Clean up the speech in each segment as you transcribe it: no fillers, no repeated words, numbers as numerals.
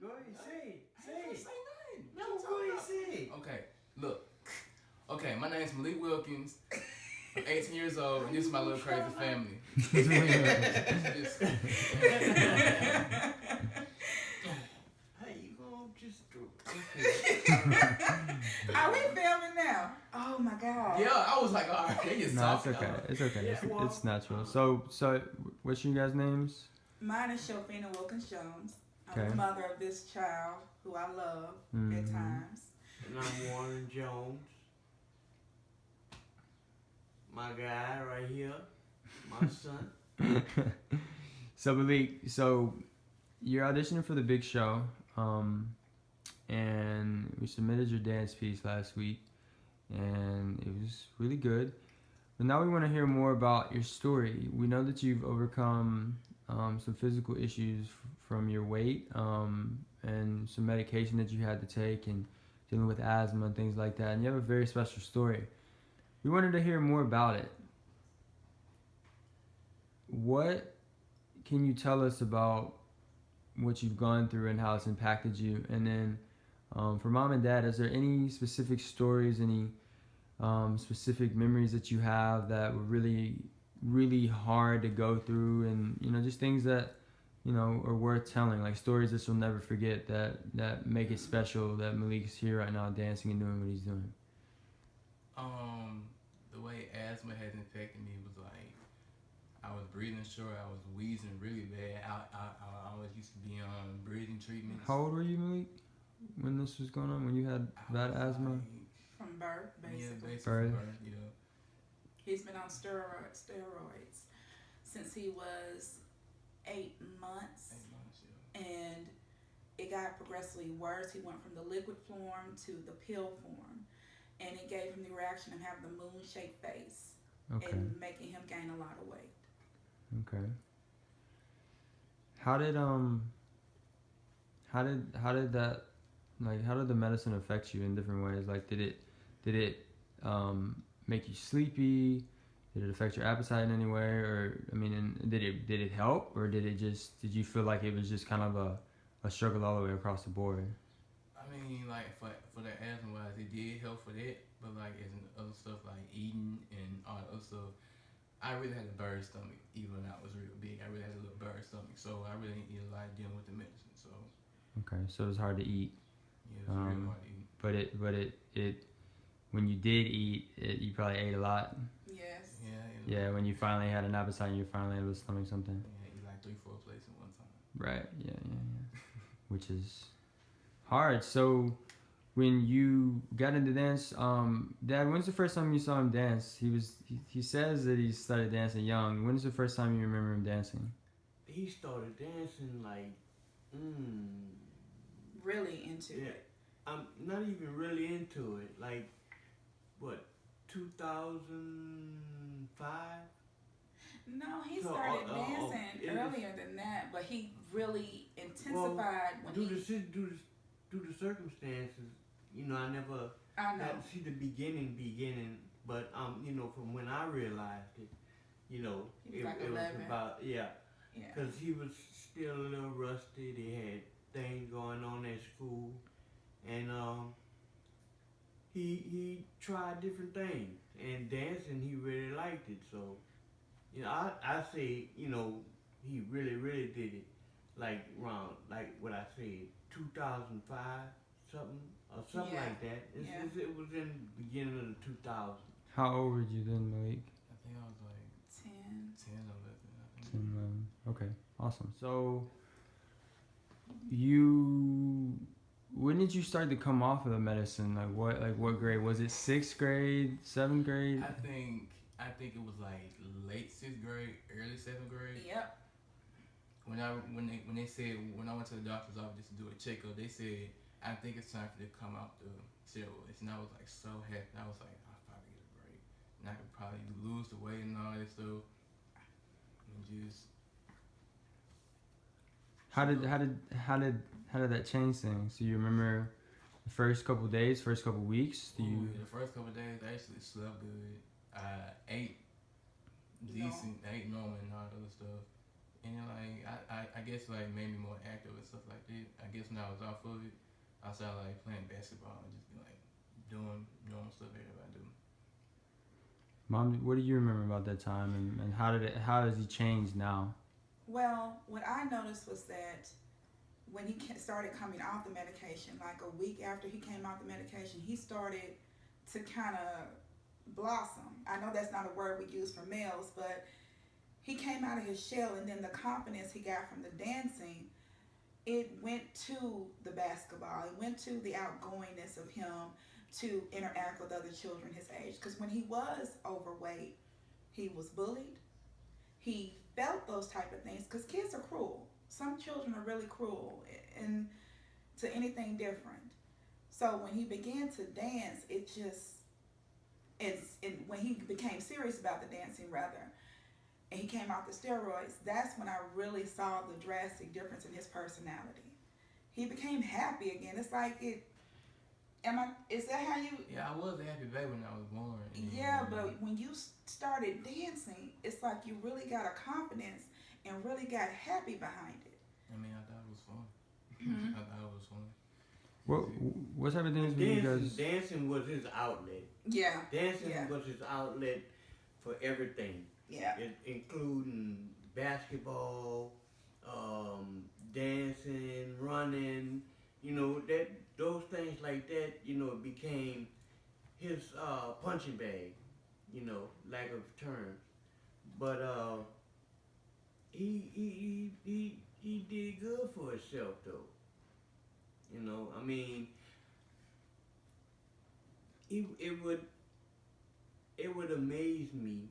Go ahead, say it. Say it. Say nothing. No, go ahead, say it. Okay, look. Okay, my name's Malik Wilkins. I'm 18 years old, and this is my little crazy family. Hey, you gonna just do Are we filming now? Oh my god. Yeah, I was like, all right, they just No, it's talking. okay. It's okay. Yeah, It's natural. So, what's your guys' names? Mine is Shofina Wilkins Jones. I'm Okay. the mother of this child who I love at times. And I'm Warren Jones. My guy right here. My son. So Malik, you're auditioning for the big show, and we submitted your dance piece last week, and it was really good. But now we want to hear more about your story. We know that you've overcome some physical issues from your weight and some medication that you had to take and dealing with asthma and things like that. And you have a very special story. We wanted to hear more about it. What can you tell us about what you've gone through and how it's impacted you? And then for mom and dad, is there any specific stories, any specific memories that you have that were really, really hard to go through, and just things that are worth telling, like stories that you'll never forget that make it special that Malik's here right now dancing and doing what he's doing? The way asthma has infected me was like, I was breathing short, I was wheezing really bad. I always used to be on breathing treatments. How old were you, Malik, when this was going on, when you had bad asthma? Like, From birth, basically. yeah, basically from birth, yeah. He's been on steroids since he was 8 months. 8 months, yeah. And it got progressively worse. He went from the liquid form to the pill form. And it gave him the reaction of having the moon-shaped face and making him gain a lot of weight. Okay. How did that, like, how did the medicine affect you in different ways? Like, did it make you sleepy? Did it affect your appetite in any way? Or did it help, or did you feel like it was just kind of a struggle all the way across the board? I mean, like, for the asthma wise, it did help for that, but like as in other stuff like eating and all the other stuff, I really had a bird stomach even when I was real big. I really had a little bird stomach, so I really didn't eat a lot dealing with the medicine. So okay, so it was hard to eat. Yeah, it was real hard to eat. But it when you did eat, you probably ate a lot. Yes. Yeah. When you finally had an appetite and you finally able to stomach something. Yeah, eat like 3-4 plates at one time. Right. Yeah. Which is hard. So when you got into dance, Dad, when's the first time you saw him dance? He says that he started dancing young. When's the first time you remember him dancing? He started dancing like, really into it. I'm not even really into it. Like, what, 2005? No, he started dancing earlier than that, but he really intensified when due to circumstances, I never got to see the beginning, but from when I realized it, he was like it 11. was about because he was still a little rusty. They had things going on at school, and he tried different things, and dancing he really liked it. So I say he really did it like around like what I said 2005 something like that. It was in the beginning of the 2000s. How old were you then, Malik? I think I was like 10, 11. 10, 11. Okay, awesome. So when did you start to come off of the medicine? Like what grade? Was it 6th grade, 7th grade? I think it was like late 6th grade, early 7th grade. Yep. When I went to the doctor's office to do a checkup, they said, I think it's time for you to come out the steroids. And I was like so happy. I was like, I'll probably get a break. And I could probably lose the weight and all that stuff. And just How did that change things? Do you remember the first couple days, first couple weeks? The first couple days I actually slept good. I ate decent, I ate normal and all that other stuff. And like I guess like made me more active and stuff like that. I guess when I was off of it, I started like playing basketball and just be like doing normal stuff everybody do. Mom, what do you remember about that time, and how has he changed now? Well, what I noticed was that when he started coming off the medication, like a week after he came off the medication, he started to kind of blossom. I know that's not a word we use for males, but he came out of his shell, and then the confidence he got from the dancing, it went to the basketball. It went to the outgoingness of him to interact with other children his age. Because when he was overweight, he was bullied. He felt those type of things because kids are cruel. Some children are really cruel and to anything different. So when he began to dance, it just, when he became serious about the dancing rather, and he came off the steroids, that's when I really saw the drastic difference in his personality. He became happy again. It's like is that how you? Yeah, I was a happy baby when I was born. Yeah, but when you started dancing, it's like you really got a confidence and really got happy behind it. I mean, I thought it was fun. Mm-hmm. I thought it was fun. What type of things were you guys? Dancing was his outlet. Yeah. Dancing Yeah. was his outlet for everything. Yeah. Including basketball, dancing, running, those things like that, became his punching bag, lack of terms. But he did good for himself though. I mean, it would amaze me.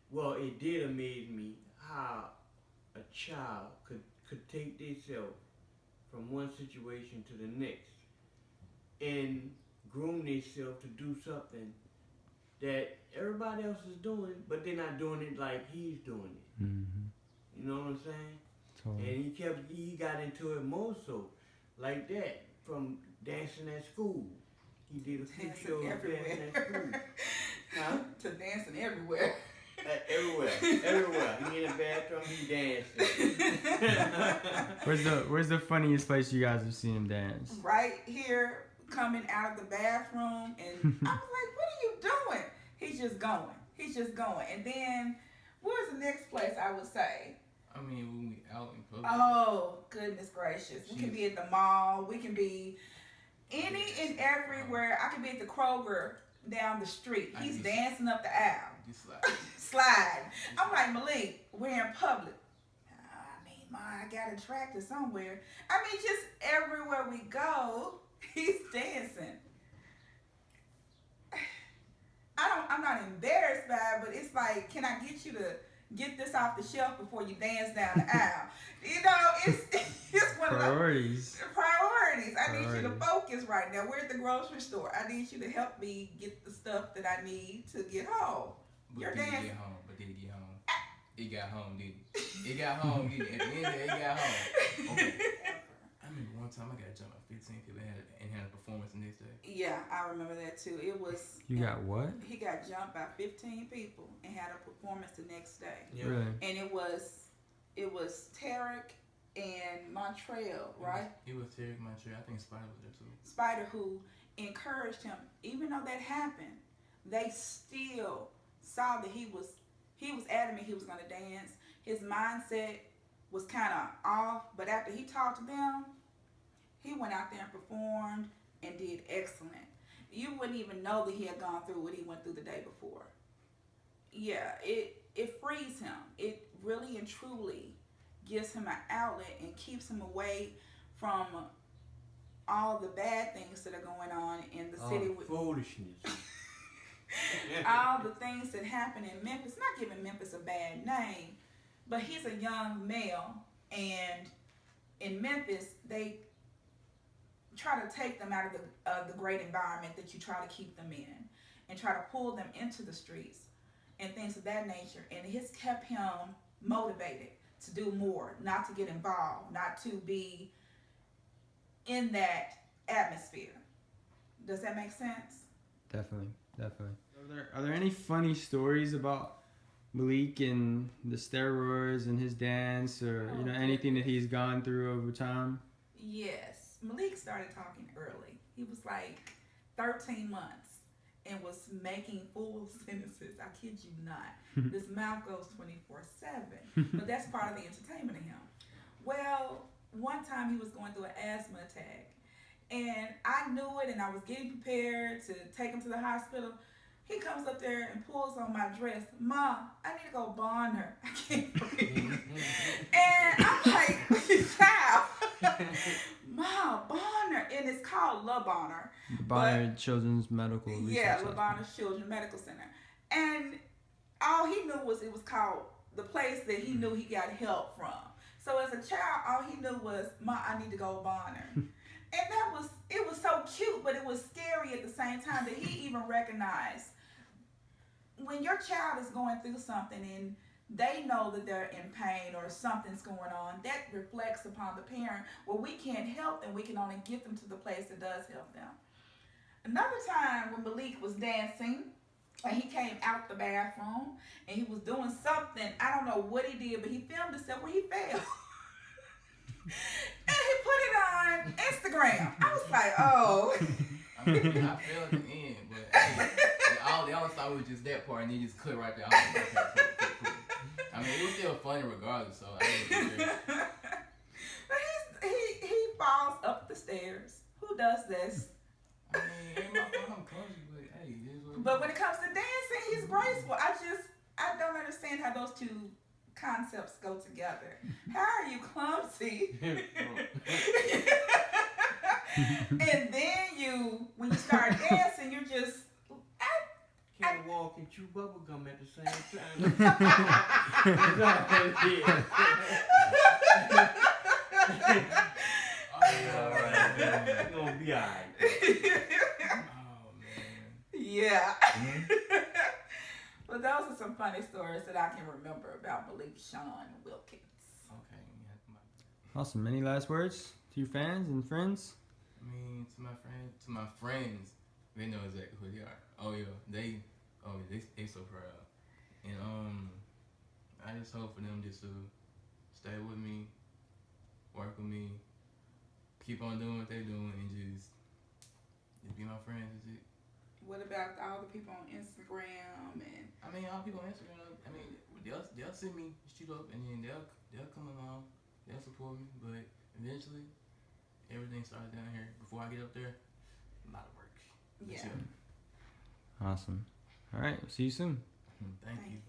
Well, it did amaze me how a child could take themselves from one situation to the next and groom themselves to do something that everybody else is doing, but they're not doing it like he's doing it. Mm-hmm. You know what I'm saying? Totally. And he got into it more so like that from dancing at school. He did a few shows dancing at school. Huh? To dancing everywhere. Everywhere. He in the bathroom, he dancing. Where's the funniest place you guys have seen him dance? Right here, coming out of the bathroom, and I was like, "What are you doing?" He's just going. And then, where's the next place I would say? I mean, when we out in public. Oh, goodness gracious. We can be at the mall. We can be any and everywhere. I could be at the Kroger down the street. He's dancing up the aisle. Slide. I'm like, Malik, we're in public. I mean, I got attracted somewhere. I mean, just everywhere we go, he's dancing. I'm not embarrassed by it, but it's like, can I get you to get this off the shelf before you dance down the aisle? It's one Priorities. of the priorities. I need you to focus right now. We're at the grocery store. I need you to help me get the stuff that I need to get home. But did he get home? It got home, didn't it? It got home, didn't it? At the end of it, it got home. Okay. I remember one time I got jumped by 15 people and had a performance the next day. Yeah, I remember that too. It was. You got what? He got jumped by 15 people and had a performance the next day. Yeah. Really? And it was Tarek and Montreal, right? It was Tarek, Montreal. I think Spider was there too. Spider, who encouraged him, even though that happened, they still saw that he was adamant he was going to dance. His mindset was kind of off, but after he talked to them, he went out there and performed and did excellent. You wouldn't even know that he had gone through what he went through the day before. Yeah, it frees him. It really and truly gives him an outlet and keeps him away from all the bad things that are going on in the city. Foolishness. All the things that happen in Memphis, not giving Memphis a bad name, but he's a young male, and in Memphis, they try to take them out of the great environment that you try to keep them in and try to pull them into the streets and things of that nature. And it's kept him motivated to do more, not to get involved, not to be in that atmosphere. Does that make sense? Definitely. Are there any funny stories about Malik and the steroids and his dance, or anything that he's gone through over time? Yes, Malik started talking early. He was like 13 months and was making full sentences. I kid you not. His mouth goes 24/7, but that's part of the entertainment of him. Well, one time he was going through an asthma attack, and I knew it, and I was getting prepared to take him to the hospital. He comes up there and pulls on my dress. Mom, I need to go Bonner. I can't breathe. And I'm like, child, Mom, Bonner. And it's called La Bonner. Bonner Children's Medical Research Yeah, Center. La Bonner Children's Medical Center. And all he knew was it was called the place that he knew he got help from. So as a child, all he knew was, Mom, I need to go Bonner. And it was so cute, but it was scary at the same time that he even recognized when your child is going through something and they know that they're in pain or something's going on, that reflects upon the parent. Well, we can't help them. We can only get them to the place that does help them. Another time when Malik was dancing, and he came out the bathroom and he was doing something, I don't know what he did, but he filmed himself where he fell. And he put it on Instagram. I was like, oh. I mean, I fell at the end, but hey, they always thought it was just that part, and they just cut right there. I was like, okay, cool. I mean, it was still funny regardless, so I didn't care. But he falls up the stairs. Who does this? I mean, ain't my fault I'm clumsy, but hey, it is what it is. But when it comes to dancing, he's graceful. I don't understand how those two concepts go together. How are you clumsy? And then when you start dancing, you're just Can't walk and chew bubble gum at the same time. That's all it is. Alright, man. It's gonna be alright. Oh man. yeah. But those are some funny stories that I can remember about Malik Wilkins. Okay, Awesome. Any last words to your fans and friends? I mean, to my friends, they know exactly who they are. Oh yeah, they so proud. And I just hope for them just to stay with me, work with me, keep on doing what they're doing, and just be my friends. Is it? What about all the people on Instagram and? I mean, all people on Instagram. I mean, they'll see me shoot up, and then they'll come along, they'll support me. But eventually, everything starts down here. Before I get up there, a lot of work. Yeah. That's it. Awesome. All right. See you soon. Thank you.